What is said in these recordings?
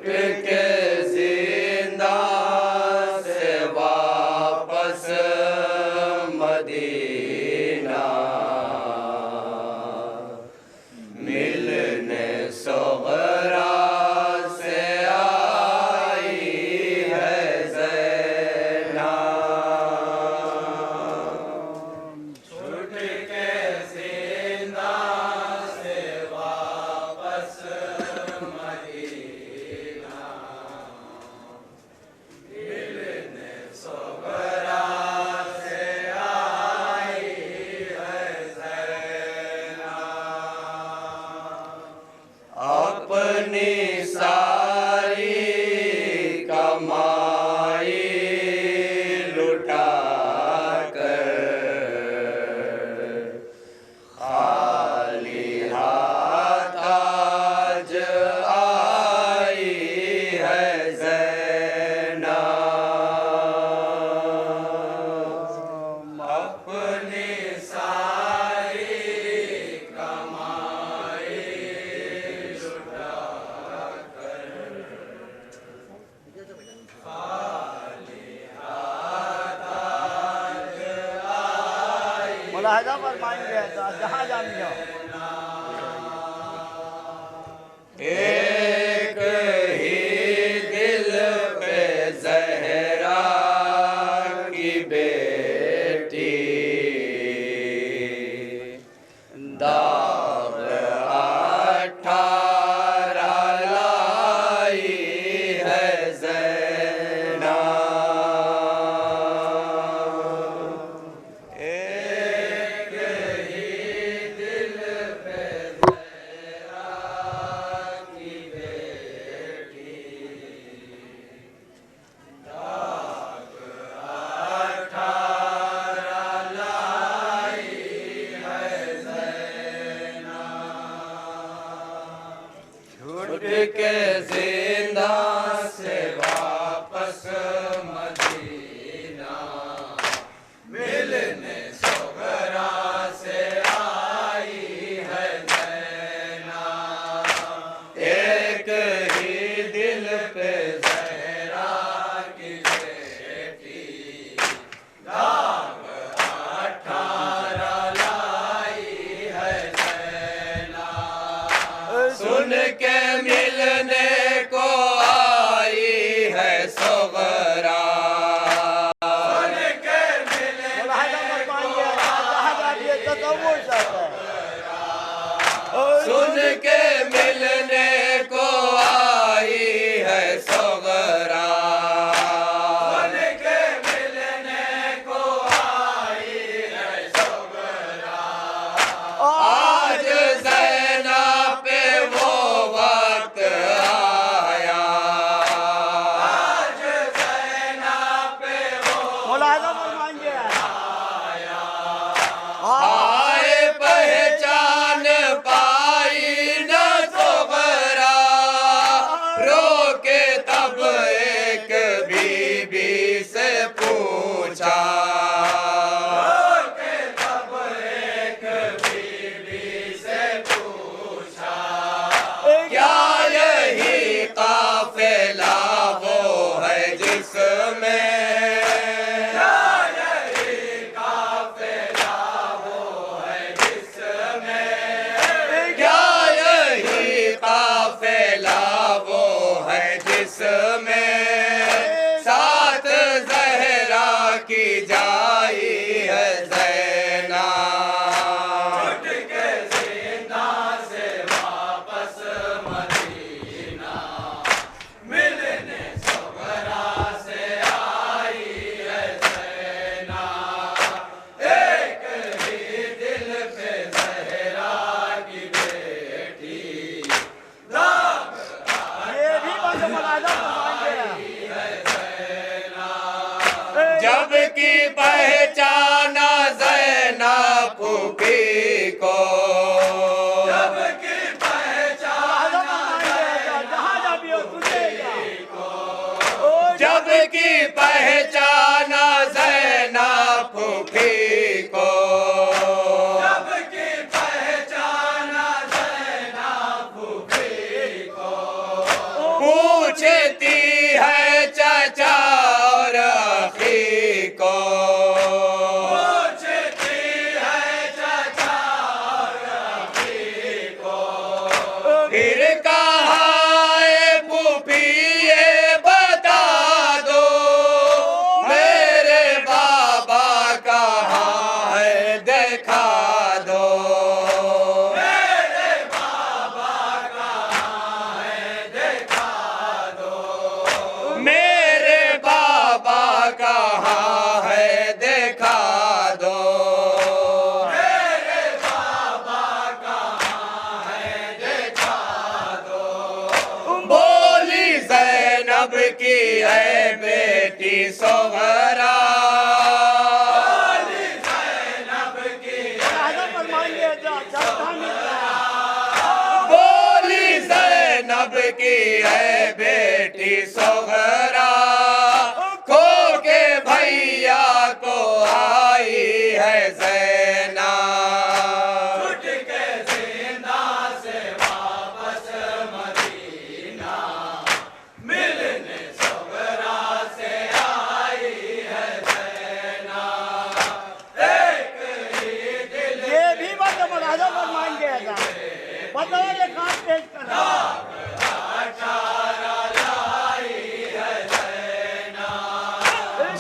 के जिंदा से वापस मदीना मिलने सुगरा से आई है ज़ैना। छूट के जिंदा से वापस मदीना मिलने सुगरा से आई है ज़ैना। अपनी सारी कमाई लुटा कर खाली हाथ आज आई है ज़ैना। अपनी सारी कमाई लुटा कर खाली हाथ आज आई मुलाहिजा फरमाएंगे तो जहाँ जान लिया एक ही दिल पे ज़हरा की बेटी दाग 18 लाई है ज़ैना। एक ही दिल पे ज़हरा की बेटी दाग 18 लाई है ज़ैना। छूट के जिंदा से वापस मदीना मिलने सुगरा से आई है ज़ैना। एक ही दिल पे ज़हरा की बेटी दाग 18 लाई है ज़ैना। सुन के मिलने को आई है सुगरा। सुन के मिलने मुलाहिजा फरमाएंगे जहाँ जाइए तसव्वुर चाहता है। सुन के मिलने को आई है सुगरा। सुन के मिलने को आई है सुगरा। आज ज़ैना पे वो वक्त पूछती है चाचा और अखी को, पूछती है चाचा और अखी को, फिर कहा ए फूफी ये बता दो मेरे बाबा कहाँ है देखा दो, मेरे बाबा कहाँ है देखा दो, मेरे बाबा कहाँ है देखा दो, मेरे बाबा कहाँ है देखा दो। बोली ज़ैनब की है बेटी सोहरा, बोली ज़ैनब की राजा फरमाएंगे सावधानी से। बोली ज़ैनब की है बेटी सोहरा, खो के भैया को आई है ज़ैना, छूट के जिंदा से वापस मदीना, मिलने सोहरा से आई है ज़ैना, एक ही दिल ये भी बात हम राजा फरमाएंगे ऐसा बताओ ये काम पेश करना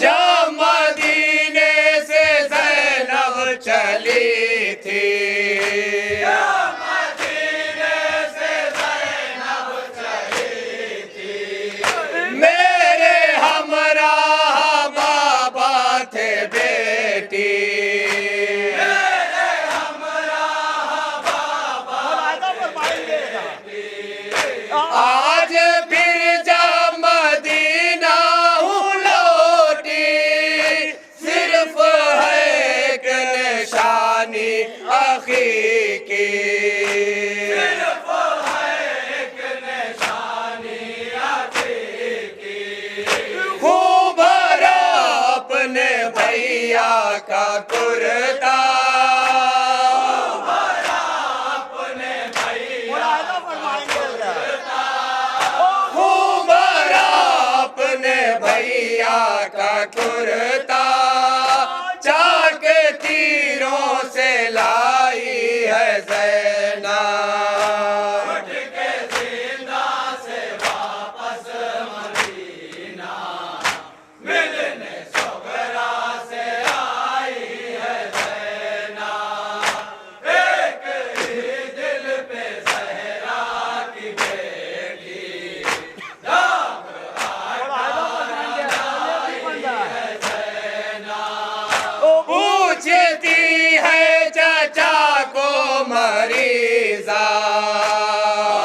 जब मदीने से ज़ैनब चली थी, जब मदीने से ज़ैनब चली थी, मेरे हमराह बाबा थे बेटी, मेरे हमराह बाबा राजा फरमाएंगे ऐसा आज फिर जब मदीना हूँ लौटी, सिर्फ है एक निशानी अखी की, सिर्फ है एक निशानी अखी की, खूब भरा अपने भैया का कुर्ता, खूब भरा अपने भैया राजा फरमाएंगे ऐसा खूब भरा अपने भैया का कुर्ता, चाक तीरों से लाई है ज़ैना, उठ के जिंदा से वापस मदीना, मिलने सोहरा से आई है ज़ैना, एक ही दिल पे ज़हरा की बेटी, दाग राजा फरमाएंगे ऐसा ये भी बंदा पूछती है चाचा को मरीजा,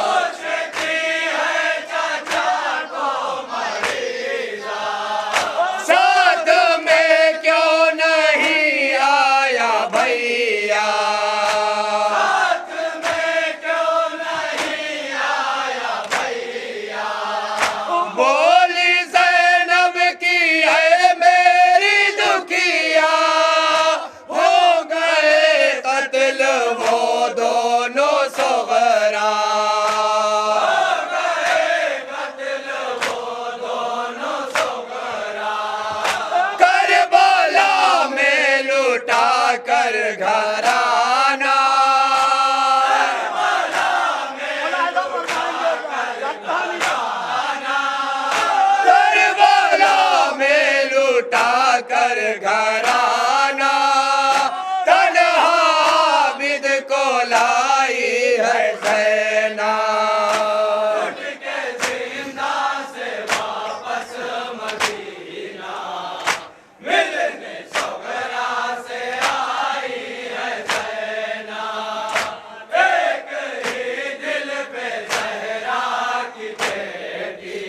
पूछती है चाचा को मरीजा, साथ में क्यों नहीं आया भैया, साथ में क्यों नहीं आया भैया, बोली ज़ैनब की है मेरी दुखिया, हो गए कत्ल वो दोनों सोहरा, हो गए कत्ल वो दोनों सोहरा, करबला में लुटा कर घराना, राजा फरमाएंगे सावधानी से। करबला में लुटा कर घराना, तन्हा बिद को लाई है ज़ैना, उठ के जिंदा से वापस मदीना, मिलने सोहरा से आई है ज़ैना, एक ही दिल पे ज़हरा की बेटी,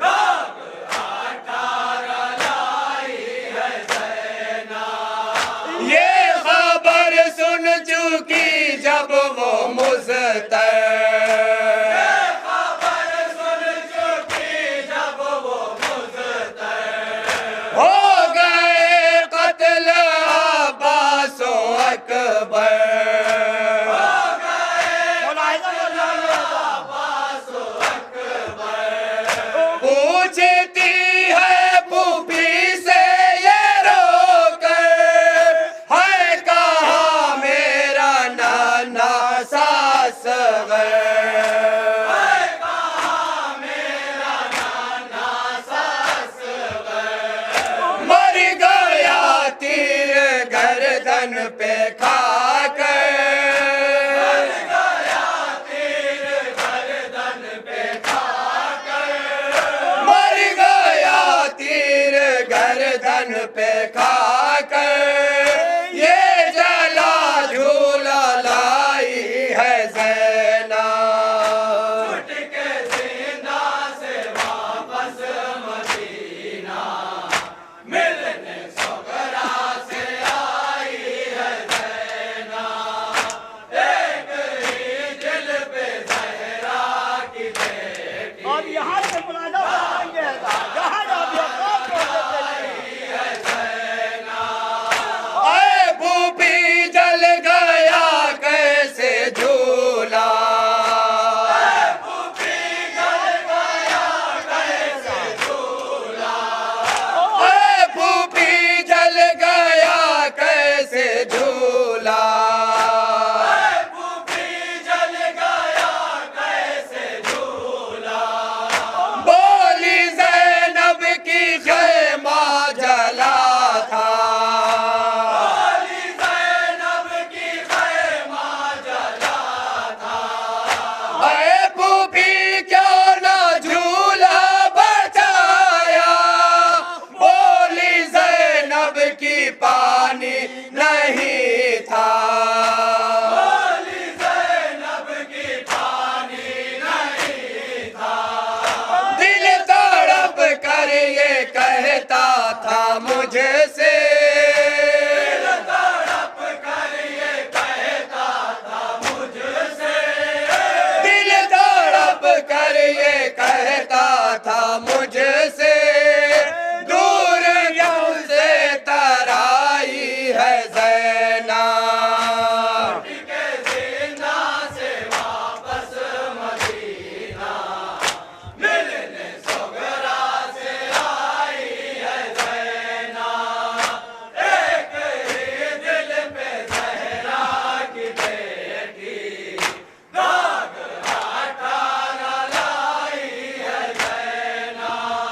दाग 18 लाई है ज़ैना, ये खबर सुन चुकी जब वो मुझसे तन पे खाकर ये जला झूला लाई है ज़ैनब। छुट के जिंदा से वापस मदीना मिलने सुगरा से आई है ज़ैनब। एक ही दिल पे ज़हरा की बेटी और यहाँ से मुलाजा बनाएंगे जहाँ जाओगे कौन आए भूपी जल गया कैसे झूला। भूपी जल गया कैसे झूला। भूपी जल गया कैसे झूला। भूपी जल गया कैसे झूला। बोली ज़ैनब की ख़ैमा जला था। बोली ज़ैनब की ख़ैमा जला था। अरे भूपी क्यों ना झूला बचाया। बोली ज़ैनब की पानी नहीं था। बोली ज़ैनब की पानी नहीं था। दिल तड़प कर ये कहता था मुझसे। दिल तड़प कर ये कहता था मुझसे। दिल तड़प कर ये कहता था मुझसे। दूर क्यों से तराई है ज़ैनब। के जिंदा से वापस मदीना मिलने सुगरा से आई है ज़ैनब। एक ही दिल पे ज़हरा की बेटी दाग हटा न लाई है ज़ैनब।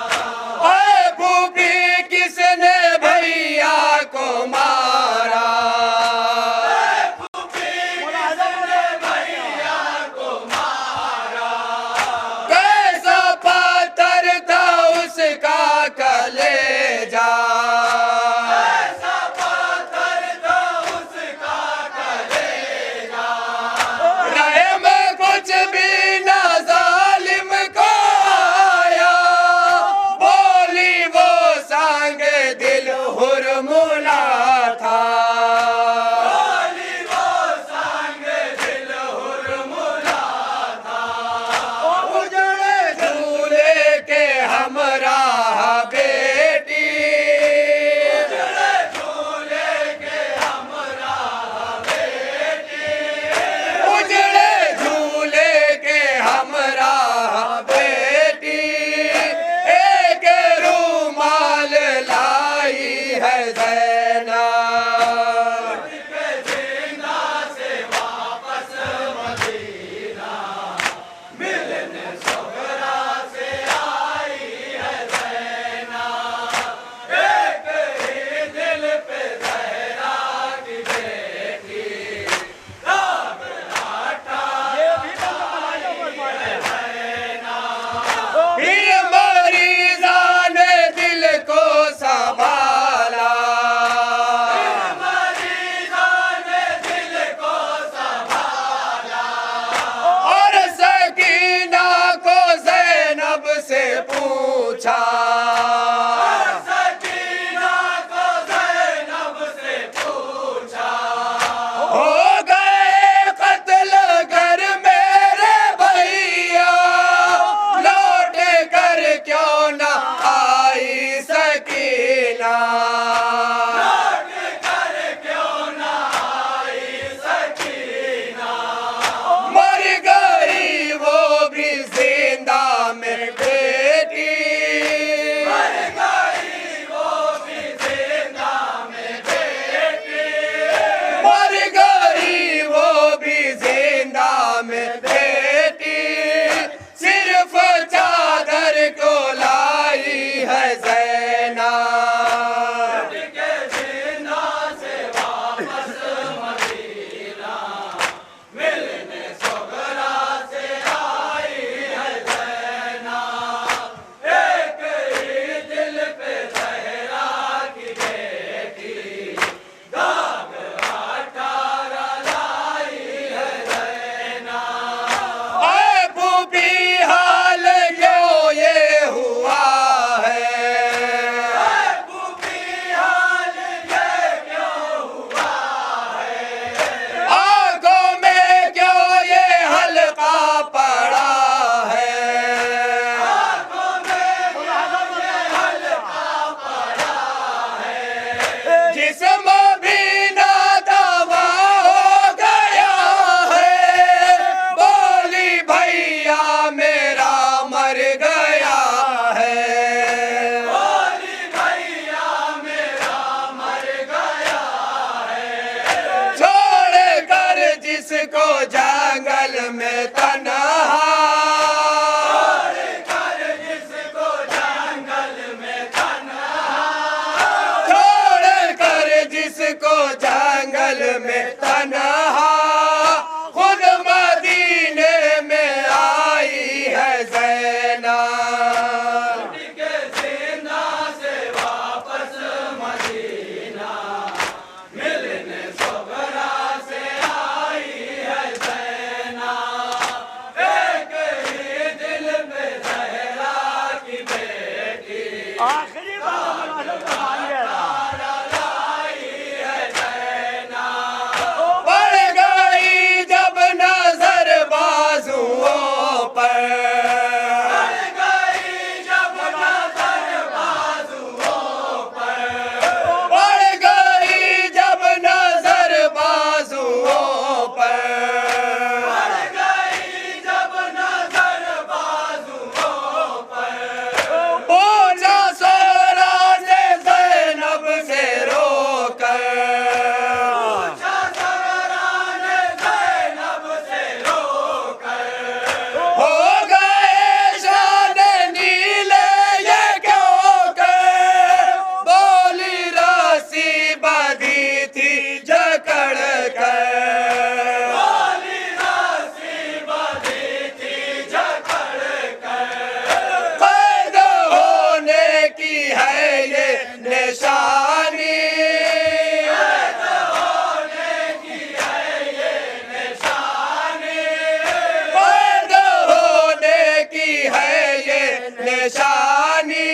निशानी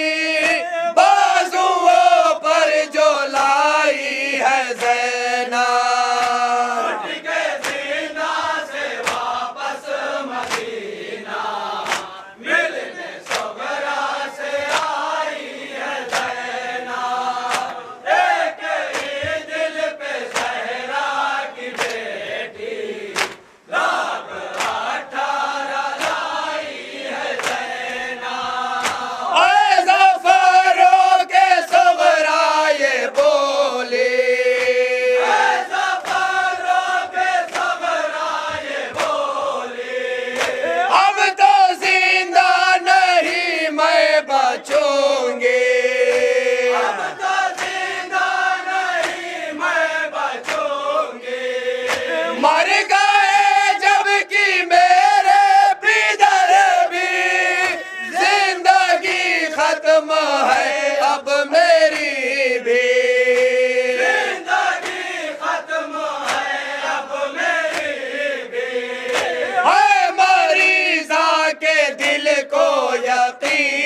बाजुओं पर जो लाई है ज़ैनब के ज़िंदा से वापस मदीना मिलने सुगरा से आई है ज़ैनब एक ही दिल पे ज़हरा की बेटी लाख 18 लाई है ज़ैनब ऐ ज़फ़रों के सुगरा ये बोली ऐ ज़फ़रों के सुगरा ये बोली अब तो जिंदा नहीं मैं बचूंगी अब तो जिंदा नहीं मैं बचूंगी मर गए जबकि मेरे पितर भी जिंदगी खत्म है अब मेरी भी जिंदगी खत्म है अब मेरी भी है मरीज़ा के दिल को यकीन